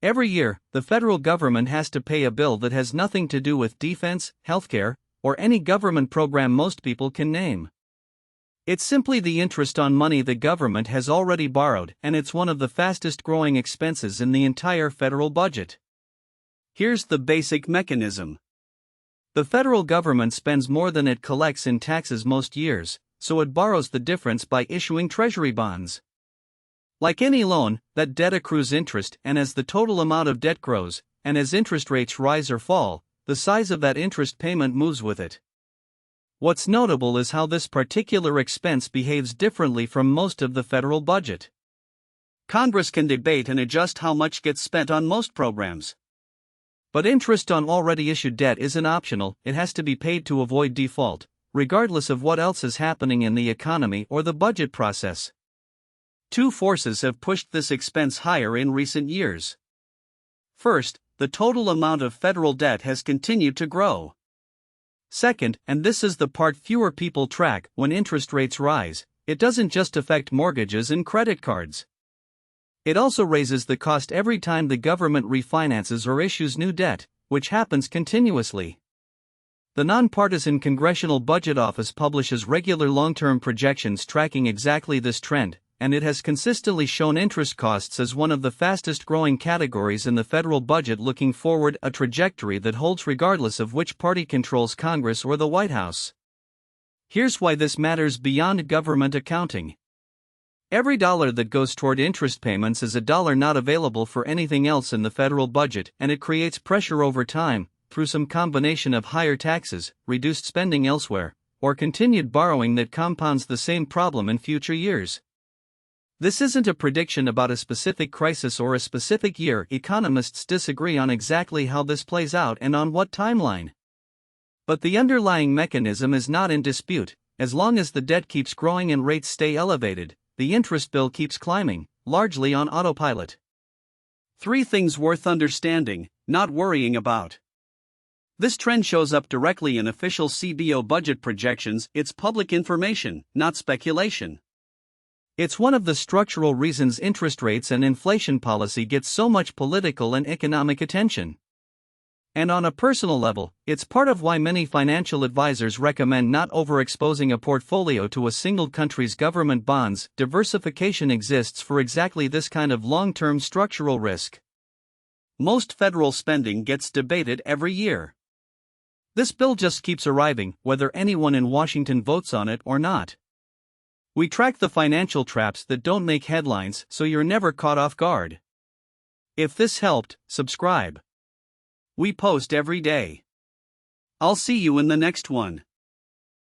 Every year, the federal government has to pay a bill that has nothing to do with defense, healthcare, or any government program most people can name. It's simply the interest on money the government has already borrowed, and it's one of the fastest growing expenses in the entire federal budget. Here's the basic mechanism. The federal government spends more than it collects in taxes most years, so it borrows the difference by issuing treasury bonds. Like any loan, that debt accrues interest, and as the total amount of debt grows, and as interest rates rise or fall, the size of that interest payment moves with it. What's notable is how this particular expense behaves differently from most of the federal budget. Congress can debate and adjust how much gets spent on most programs. But interest on already issued debt isn't optional, it has to be paid to avoid default, regardless of what else is happening in the economy or the budget process. Two forces have pushed this expense higher in recent years. First, the total amount of federal debt has continued to grow. Second, and this is the part fewer people track, when interest rates rise, it doesn't just affect mortgages and credit cards. It also raises the cost every time the government refinances or issues new debt, which happens continuously. The nonpartisan Congressional Budget Office publishes regular long-term projections tracking exactly this trend, and it has consistently shown interest costs as one of the fastest-growing categories in the federal budget looking forward, a trajectory that holds regardless of which party controls Congress or the White House. Here's why this matters beyond government accounting. Every dollar that goes toward interest payments is a dollar not available for anything else in the federal budget, and it creates pressure over time, through some combination of higher taxes, reduced spending elsewhere, or continued borrowing that compounds the same problem in future years. This isn't a prediction about a specific crisis or a specific year. Economists disagree on exactly how this plays out and on what timeline. But the underlying mechanism is not in dispute. As long as the debt keeps growing and rates stay elevated, the interest bill keeps climbing, largely on autopilot. 3 things worth understanding, not worrying about. This trend shows up directly in official CBO budget projections. It's public information, not speculation. It's one of the structural reasons interest rates and inflation policy get so much political and economic attention. And on a personal level, it's part of why many financial advisors recommend not overexposing a portfolio to a single country's government bonds. Diversification exists for exactly this kind of long-term structural risk. Most federal spending gets debated every year. This bill just keeps arriving, whether anyone in Washington votes on it or not. We track the financial traps that don't make headlines so you're never caught off guard. If this helped, subscribe. We post every day. I'll see you in the next one.